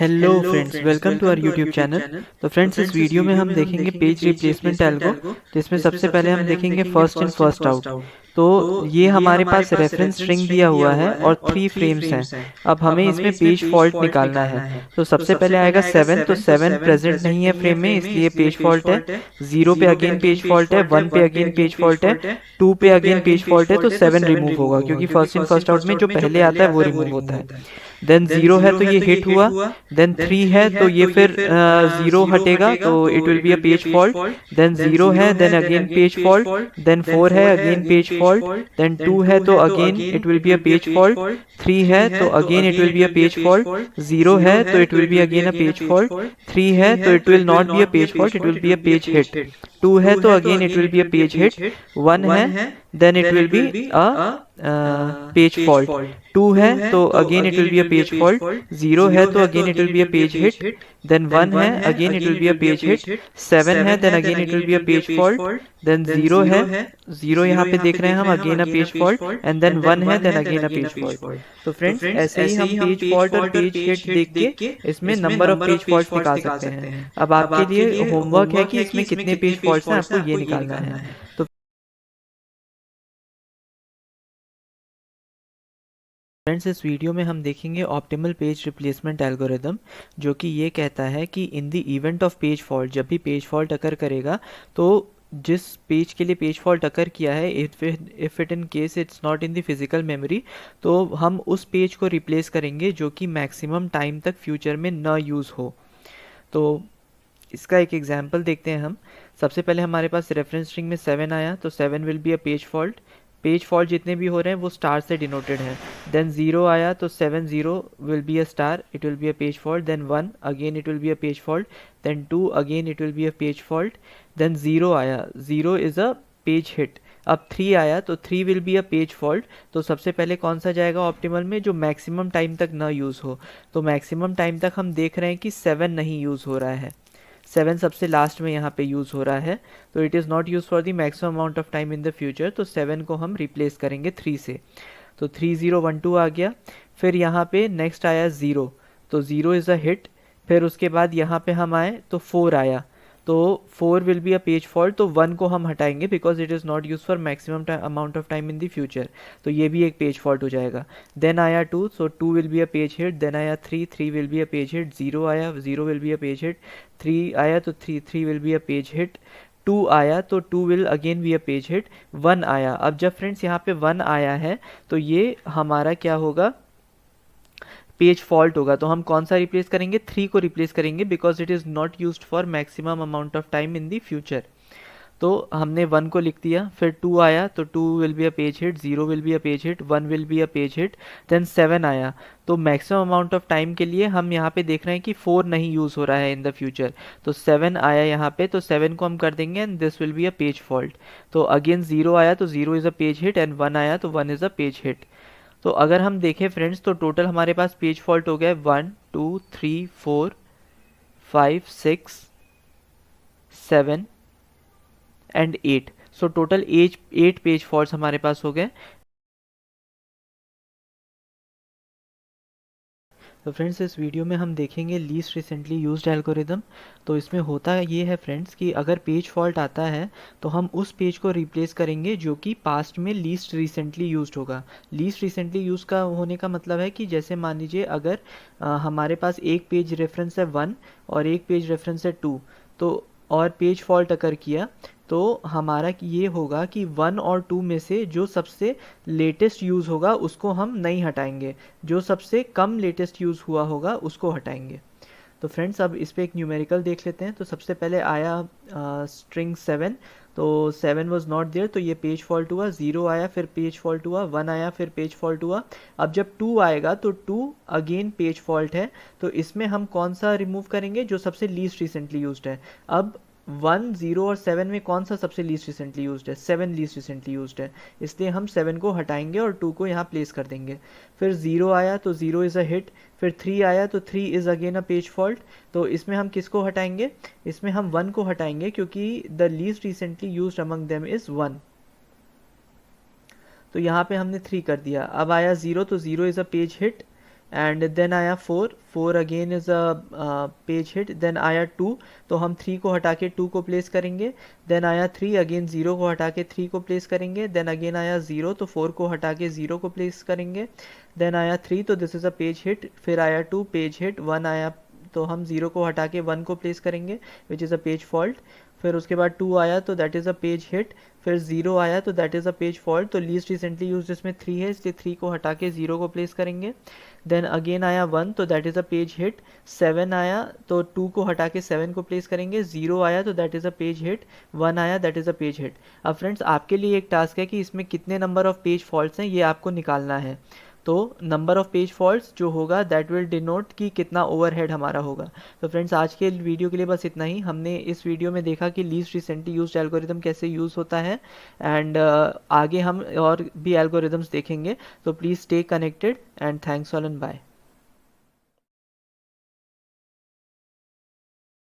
Hello friends, welcome to our YouTube channel. तो friends, इस video में हम देखेंगे पेज रिप्लेसमेंट एल्गो, जिसमें सबसे पहले हम देखेंगे फर्स्ट इन फर्स्ट आउट। तो ये हमारे पास रेफरेंस स्ट्रिंग दिया हुआ है और 3 फ्रेम्स हैं। अब हमें इसमें पेज फॉल्ट निकालना है। तो सबसे पहले आएगा 7, तो 7 प्रेजेंट नहीं है फ्रेम में, इसलिए पेज फॉल्ट है। 0 पे अगेन पेज फॉल्ट है, 1 पे अगेन पेज फॉल्ट है, 2 पे अगेन पेज फॉल्ट है, तो 7 रिमूव होगा क्योंकि फर्स्ट इन फर्स्ट आउट में जो पहले आता है वो रिमूव होता है। देन 0 है तो ये हिट हुआ। देन 3 है तो ये फिर 0 हटेगा, तो it will be a page fault. Then 0 है, then again page fault. Then 4 है, अगेन पेज फॉल्ट। देन 2 है तो again it will be a page fault. 3 है तो again it will be a page fault. 0 है तो it will be again a page fault. 3 है तो it will not be a page fault, it will be a page hit. 2 है तो again it will be a page hit. 1 है, then it will be a page fault. 2 है तो again it will be a page fault. 0 है तो again it will be a page hit. Then 1 है, again it will be a page hit. 7 है, then again it will be a page fault. Then 0 है, 0 यहाँ पे देख रहे हैं हम, again a page fault. And then 1 है, then again a page fault. तो फ्रेंड्स, ऐसे ही हम पेज फॉल्ट और पेज हिट देख के इसमें नंबर ऑफ पेज फॉल्ट्स निकाल सकते हैं। अब आपके लिए होमवर्क है कि इसमें कितने पेज फॉल्ट्स हैं आपको ये निकालना है। तो फ्रेंड्स, इस वीडियो में हम देखेंगे ऑप्टिमल पेज रिप्लेसमेंट एल्गोरिदम, जो कि ये कहता है कि in the event of page fault, जब भी पेज फॉल्ट अकर करेगा तो जिस पेज के लिए पेज फॉल्ट अकर किया है, if it in case it's not in the physical memory, तो हम उस पेज को रिप्लेस करेंगे जो कि मैक्सिमम टाइम तक फ्यूचर में न यूज़ हो। तो इसका एक एग्जाम्पल देखते हैं हम। सबसे पहले हमारे पास रेफरेंस स्ट्रिंग में 7 आया, तो 7 will be a page fault. Page fault जितने भी हो रहे हैं वो स्टार से डिनोटेड है। देन 0 आया तो 7 0 will be a star, it will be a page fault. Then 1 again it will be a page fault. Then 2 again it will be a page fault. Then 0 आया, 0 इज़ अ पेज हिट। अब 3 आया तो 3 will be a page fault. तो सबसे पहले कौन सा जाएगा ऑप्टिमल में, जो मैक्सिमम टाइम तक ना यूज़ हो। तो मैक्सिमम टाइम तक हम देख रहे हैं कि 7 नहीं यूज़ हो रहा है, 7 सबसे लास्ट में यहाँ पे यूज़ हो रहा है। तो it is not use for the maximum amount of time in the future, तो 7 को हम रिप्लेस करेंगे 3 से। तो 3 0 1 2 आ गया। फिर यहाँ पे नेक्स्ट आया 0, तो 0 इज़ अ हिट। फिर उसके बाद यहाँ पे हम आए तो 4 आया, तो 4 will be a page fault, तो 1 को हम हटाएंगे because it is not use for maximum amount of time in the future, तो ये भी एक पेज फॉल्ट हो जाएगा। देन आया 2, so 2 will be a page hit. Then आया 3, 3 will be a page hit. 0 आया, 0 will be a page hit. 3 आया तो 3 will be a page hit. 2 आया तो 2 will again be a page hit. 1 आया, अब जब फ्रेंड्स यहाँ पे 1 आया है तो ये हमारा क्या होगा, पेज फॉल्ट होगा। तो हम कौन सा रिप्लेस करेंगे, 3 को रिप्लेस करेंगे because it is not use for maximum amount of time in the future. तो हमने 1 को लिख दिया। फिर 2 आया तो 2 will be a page hit, 0 will be a page hit, 1 will be a page hit. Then 7 आया, तो मैक्सिमम अमाउंट ऑफ टाइम के लिए हम यहाँ पे देख रहे हैं कि 4 नहीं यूज़ हो रहा है इन द फ्यूचर, तो 7 आया यहाँ पे, तो 7 को हम कर देंगे and this will be a page fault. तो अगेन 0 आया तो 0 is a page hit, and 1 आया तो 1 इज़ अ पेज हिट। तो अगर हम देखें फ्रेंड्स, तो टोटल हमारे पास पेज फॉल्ट हो गया 1 2 3 4 5 6 7 and 8। So total 8 page faults हमारे पास हो गए। तो फ्रेंड्स, इस वीडियो में हम देखेंगे लीस्ट रिसेंटली यूज्ड एल्गोरिदम। तो इसमें होता ये है फ्रेंड्स कि अगर पेज फॉल्ट आता है तो हम उस पेज को रिप्लेस करेंगे जो कि पास्ट में लीस्ट रिसेंटली यूज्ड होगा। लीस्ट रिसेंटली यूज का होने का मतलब है कि जैसे मान लीजिए अगर हमारे पास एक पेज रेफरेंस है 1 और एक पेज रेफरेंस है 2, तो और पेज फॉल्ट अकर किया, तो हमारा ये होगा कि 1 और 2 में से जो सबसे लेटेस्ट यूज़ होगा उसको हम नहीं हटाएंगे, जो सबसे कम लेटेस्ट यूज़ हुआ होगा उसको हटाएंगे। तो फ्रेंड्स, अब इस पे एक न्यूमेरिकल देख लेते हैं। तो सबसे पहले आया स्ट्रिंग 7, तो 7 वॉज नॉट देयर, तो ये पेज फॉल्ट हुआ। 0 आया, फिर पेज फॉल्ट हुआ। 1 आया, फिर पेज फॉल्ट हुआ। अब जब 2 आएगा तो 2 अगेन पेज फॉल्ट है, तो इसमें हम कौन सा रिमूव करेंगे, जो सबसे लीस्ट रिसेंटली यूज्ड है। अब 1 0 और 7 में कौन सा सबसे लीस्ट रिसेंटली यूज्ड है, 7 लीस्ट रिसेंटली यूज्ड है, इसलिए हम 7 को हटाएंगे और 2 को यहाँ प्लेस कर देंगे। फिर 0 आया तो 0 इज़ अ हिट। फिर 3 आया तो 3 is again a page fault. तो इसमें हम किसको हटाएंगे, इसमें हम 1 को हटाएंगे क्योंकि the least recently used among them is 1। तो यहाँ पे हमने 3 कर दिया। अब आया 0, तो 0 is a page hit. And then आया 4, 4 again is a page hit. Then आया 2, तो हम 3 को हटा के 2 को प्लेस करेंगे। देन आया 3, अगेन 0 को हटा के 3 को प्लेस करेंगे। देन अगेन आया 0, तो 4 को हटा के 0 को प्लेस करेंगे। देन आया 3, तो this is a page hit. फिर आया 2, पेज हिट। 1 आया, तो हम 0 को हटा के 1 को प्लेस करेंगे, which is a page fault. फिर उसके बाद 2 आया, तो that is a page hit. फिर 0 आया, तो that is a page fault. तो लीस्ट रिसेंटली यूज इसमें 3 है, इसलिए 3 को हटा के 0 को प्लेस करेंगे। देन अगेन आया 1, तो that is a page hit. 7 आया, तो 2 को हटा के 7 को प्लेस करेंगे। 0 आया, तो that is a page hit. 1 आया, that is a page hit. अब फ्रेंड्स, आपके लिए एक टास्क है कि इसमें कितने नंबर ऑफ पेज फॉल्ट्स हैं ये आपको निकालना है। तो नंबर ऑफ पेज फॉल्ट्स जो होगा दैट विल डिनोट कि कितना ओवरहेड हमारा होगा। तो फ्रेंड्स, आज के वीडियो के लिए बस इतना ही। हमने इस वीडियो में देखा कि लीस्ट रिसेंटली यूज्ड एल्गोरिदम कैसे यूज़ होता है, एंड आगे हम और भी एल्गोरिदम्स देखेंगे। तो please stay connected and thanks all and bye.